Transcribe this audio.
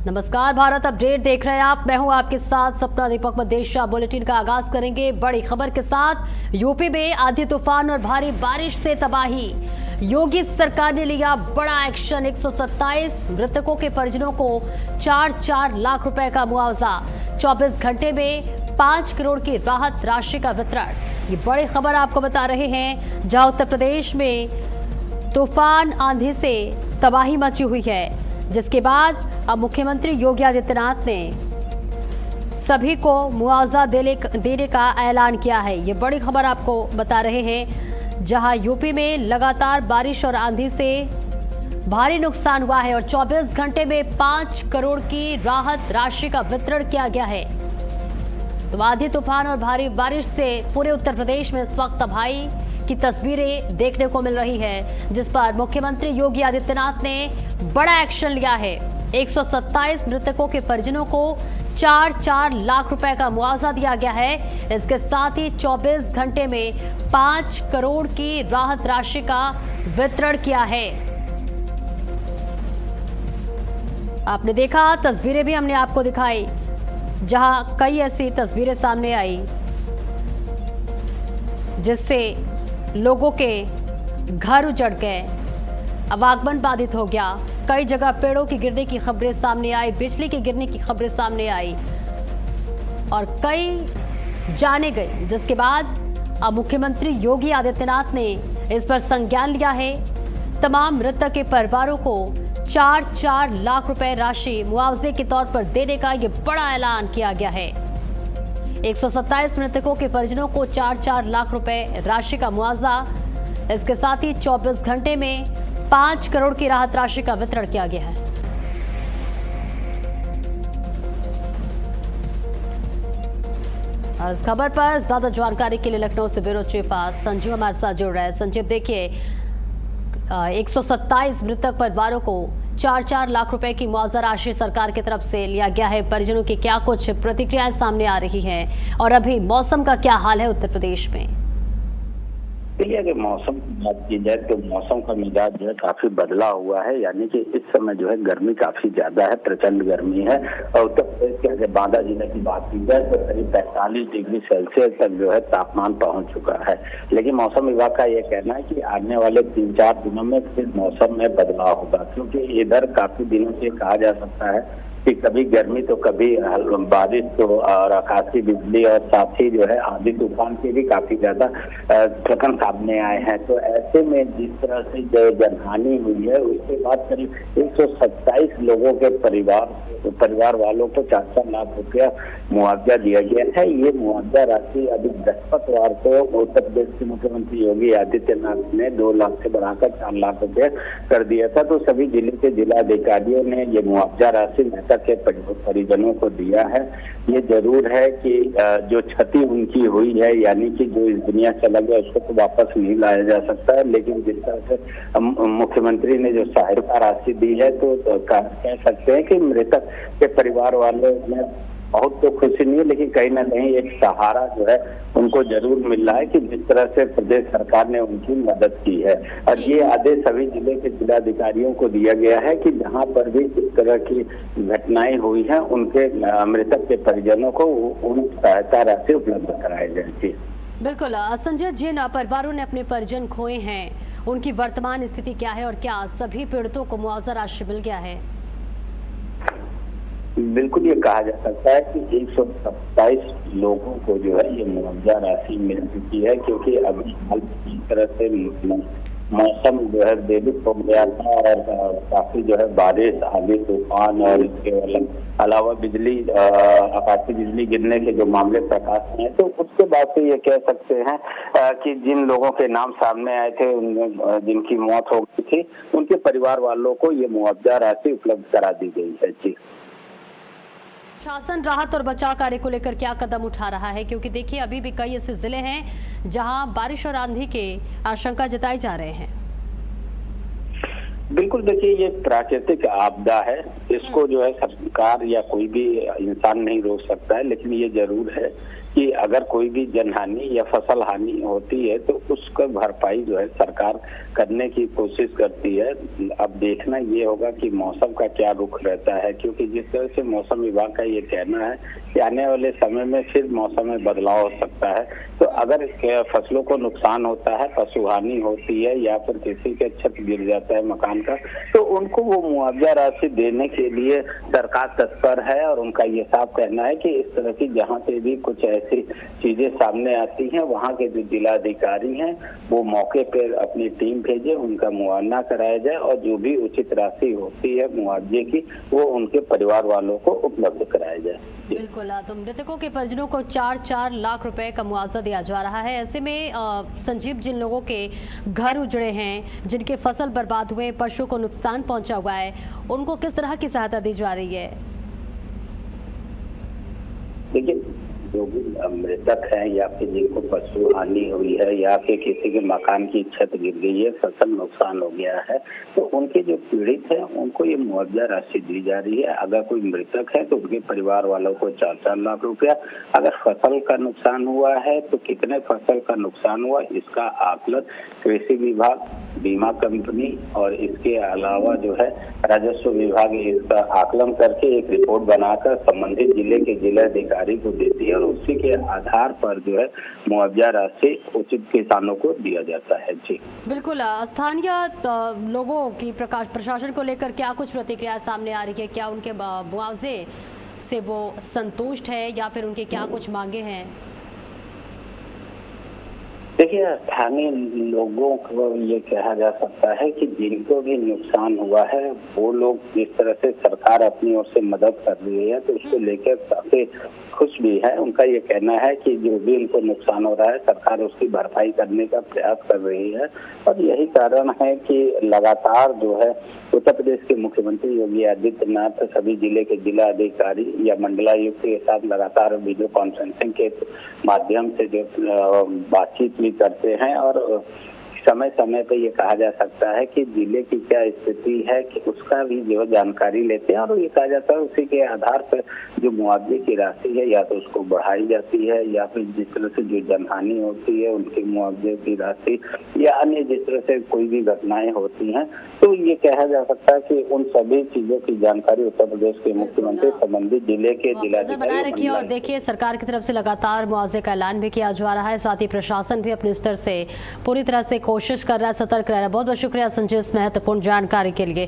नमस्कार, भारत अपडेट देख रहे हैं आप। मैं हूं आपके साथ सपना दीपक मदेशिया। बुलेटिन का आगाज करेंगे बड़ी खबर के साथ। यूपी में आंधी तूफान और भारी बारिश से तबाही। योगी सरकार ने लिया बड़ा एक्शन। 127 मृतकों के परिजनों को 4-4 लाख रुपए का मुआवजा। 24 घंटे में 5 करोड़ की राहत राशि का वितरण। ये बड़ी खबर आपको बता रहे हैं, जहां उत्तर प्रदेश में तूफान आंधी से तबाही मची हुई है, जिसके बाद अब मुख्यमंत्री योगी आदित्यनाथ ने सभी को मुआवजा देने का ऐलान किया है। ये बड़ी खबर आपको बता रहे हैं, जहां यूपी में लगातार बारिश और आंधी से भारी नुकसान हुआ है और 24 घंटे में 5 करोड़ की राहत राशि का वितरण किया गया है। तो आंधी तूफान और भारी बारिश से पूरे उत्तर प्रदेश में इस वक्त तबाही की तस्वीरें देखने को मिल रही है, जिस पर मुख्यमंत्री योगी आदित्यनाथ ने बड़ा एक्शन लिया है। 127 मृतकों के परिजनों को 4-4 लाख रुपए का मुआवजा दिया गया है। इसके साथ ही 24 घंटे में 5 करोड़ की राहत राशि का वितरण किया है। आपने देखा, तस्वीरें भी हमने आपको दिखाई, जहां कई ऐसी तस्वीरें सामने आई जिससे लोगों के घर उजड़ गए, आवागमन बाधित हो गया। कई जगह पेड़ों की गिरने की खबरें सामने आई, बिजली के गिरने की खबरें सामने आई और कई जाने गए, जिसके बाद अब मुख्यमंत्री योगी आदित्यनाथ ने इस पर संज्ञान लिया है। तमाम मृतक के परिवारों को 4-4 लाख रुपए राशि मुआवजे के तौर पर देने का ये बड़ा ऐलान किया गया है। 127 मृतकों के परिजनों को 4-4 लाख रुपए राशि का मुआवजा। इसके साथ ही 24 घंटे में 5 करोड़ की राहत राशि का वितरण किया गया है। और इस खबर पर ज्यादा जानकारी के लिए लखनऊ से ब्यूरो चीफ संजीव हमारे साथ जुड़ रहे हैं। संजीव, देखिए, 127 मृतक परिवारों को 4-4 लाख रुपए की मुआवजा राशि सरकार की तरफ से लिया गया है। परिजनों की क्या कुछ प्रतिक्रियाएं सामने आ रही हैं और अभी मौसम का क्या हाल है उत्तर प्रदेश में? देखिए, अगर मौसम की बात की जाए तो मौसम का मिजाज जो है काफी बदला हुआ है। यानी कि इस समय जो है गर्मी काफी ज्यादा है, प्रचंड गर्मी है। और उत्तर प्रदेश के अगर बांदा जिले की बात की जाए तो करीब 45 डिग्री सेल्सियस तक जो है तापमान पहुंच चुका है। लेकिन मौसम विभाग का यह कहना है कि आने वाले 3-4 दिनों में फिर मौसम में बदलाव होगा, क्योंकि इधर काफी दिनों से कहा जा सकता है कि कभी गर्मी तो कभी बारिश तो और आकाशीय बिजली और साथ ही जो है आंधी तूफान के भी काफी ज्यादा प्रकरण सामने आए हैं। तो ऐसे में जिस तरह से जो जनहानि हुई है, उसके बाद करीब 127 लोगों के परिवार वालों को 4-4 लाख रुपया मुआवजा दिया गया है। ये मुआवजा राशि अभी बृहस्पतिवार को उत्तर प्रदेश के मुख्यमंत्री योगी आदित्यनाथ ने 2 लाख से बढ़ाकर 4 लाख रुपया कर दिया था। तो सभी जिले के जिलाधिकारियों ने ये मुआवजा राशि मृतक के परिजनों को दिया है। ये जरूर है कि जो क्षति उनकी हुई है, यानी कि जो इस दुनिया से चला गया, उसको तो वापस नहीं लाया जा सकता है। लेकिन जिस तरह से मुख्यमंत्री ने जो सहायता राशि दी है, तो कह सकते हैं कि मृतक के परिवार वालों में बहुत तो खुशी नहीं है, लेकिन कहीं ना कहीं एक सहारा जो है उनको जरूर मिल रहा है कि जिस तरह से प्रदेश सरकार ने उनकी मदद की है। और ये आदेश सभी जिले के जिलाधिकारियों को दिया गया है कि जहां पर भी इस तरह की घटनाएं हुई हैं, उनके मृतक के परिजनों को उन सहायता राशि उपलब्ध कराई जाए। बिल्कुल संजय, जिन परिवारों ने अपने परिजन खोए हैं, उनकी वर्तमान स्थिति क्या है और क्या सभी पीड़ितों को मुआवजा राशि मिल गया है? बिल्कुल, ये कहा जा सकता है कि 127 लोगों को जो है ये मुआवजा राशि मिल चुकी है, क्योंकि अभी हाल की तरह से मौसम जो है बेरुख हो गया था और काफी जो है बारिश, आंधी तूफान और इसके अलावा बिजली, आकाशीय बिजली गिरने के जो मामले प्रकाश में है, तो उसके बाद से ये कह सकते हैं कि जिन लोगों के नाम सामने आए थे, उनमें जिनकी मौत हो गई थी, उनके परिवार वालों को ये मुआवजा राशि उपलब्ध करा दी गई है। जी, शासन राहत और बचाव कार्य को लेकर क्या कदम उठा रहा है? क्योंकि देखिए, अभी भी कई ऐसे जिले हैं जहां बारिश और आंधी के आशंका जताई जा रहे हैं। बिल्कुल, देखिए, ये प्राकृतिक आपदा है, इसको जो है सरकार या कोई भी इंसान नहीं रोक सकता है। लेकिन ये जरूर है कि अगर कोई भी जनहानि या फसल हानि होती है तो उसका भरपाई जो है सरकार करने की कोशिश करती है। अब देखना ये होगा कि मौसम का क्या रुख रहता है, क्योंकि जिस तरह से मौसम विभाग का ये कहना है कि आने वाले समय में फिर मौसम में बदलाव हो सकता है। तो अगर फसलों को नुकसान होता है, पशु हानि होती है या फिर किसी के छत गिर जाता है मकान का, तो उनको वो मुआवजा राशि देने के लिए सरकार तत्पर है। और उनका ये साफ कहना है कि इस तरह की जहाँ से भी कुछ ऐसी चीजें सामने आती हैं, वहाँ के जो जिलाधिकारी हैं वो मौके पर अपनी टीम भेजे, उनका मुआयना कराया जाए और जो भी उचित राशि होती है मुआवजे की वो उनके परिवार वालों को उपलब्ध कराया जाए। बिल्कुल, तो मृतकों के परिजनों को 4-4 लाख रुपए का मुआवजा दिया जा रहा है। ऐसे में संजीव, जिन लोगों के घर उजड़े हैं, जिनके फसल बर्बाद हुए, पशु को नुकसान पहुंचा हुआ है, उनको किस तरह की सहायता दी जा रही है? देखिए, जो भी मृतक है या फिर जिनको पशु हानि हुई है या फिर किसी के मकान की छत गिर गई है, फसल नुकसान हो गया है, तो उनके जो पीड़ित हैं उनको ये मुआवजा राशि दी जा रही है। अगर कोई मृतक है तो उनके परिवार वालों को 4-4 लाख रुपया, अगर फसल का नुकसान हुआ है तो कितने फसल का नुकसान हुआ इसका आकलन कृषि विभाग, बीमा कंपनी और इसके अलावा जो है राजस्व विभाग इसका आकलन करके एक रिपोर्ट बनाकर संबंधित जिले के जिलाधिकारी को देती है और उसी के आधार पर जो है मुआवजा राशि उचित किसानों को दिया जाता है। जी बिल्कुल, स्थानीय लोगों की प्रशासन को लेकर क्या कुछ प्रतिक्रिया सामने आ रही है? क्या उनके मुआवजे से वो संतुष्ट है या फिर उनके क्या कुछ मांगे हैं? देखिए, स्थानीय लोगों को ये कहा जा सकता है कि जिनको भी नुकसान हुआ है वो लोग जिस तरह से सरकार अपनी ओर से मदद कर रही है तो उसको लेकर काफी खुश भी है। उनका ये कहना है कि जो भी इनको नुकसान हो रहा है सरकार उसकी भरपाई करने का प्रयास कर रही है। और यही कारण है कि लगातार जो है उत्तर प्रदेश के मुख्यमंत्री योगी आदित्यनाथ सभी जिले के जिला अधिकारी या मंडलायुक्त के साथ लगातार वीडियो कॉन्फ्रेंसिंग के माध्यम से जो बातचीत भी करते हैं और समय समय पे ये कहा जा सकता है कि जिले की क्या स्थिति है कि उसका भी जो जानकारी लेते हैं और ये कहा जाता है उसी के आधार पर जो मुआवजे की राशि है या तो उसको बढ़ाई जाती है या फिर जिस तरह से जो जनहानि होती है उनके मुआवजे की राशि या अन्य जिस तरह से कोई भी घटनाएं होती हैं तो ये कहा जा सकता है कि उन सभी चीजों की जानकारी उत्तर प्रदेश के मुख्यमंत्री संबंधित जिले के जिलाधिकारी बनाए रखिए। और देखिए, सरकार की तरफ से लगातार मुआवजे का ऐलान भी किया जा रहा है, साथ ही प्रशासन भी अपने स्तर से पूरी तरह से कोशिश कर रहा है, सतर्क रह रहा है। बहुत बहुत शुक्रिया संजीव इस महत्वपूर्ण जानकारी के लिए।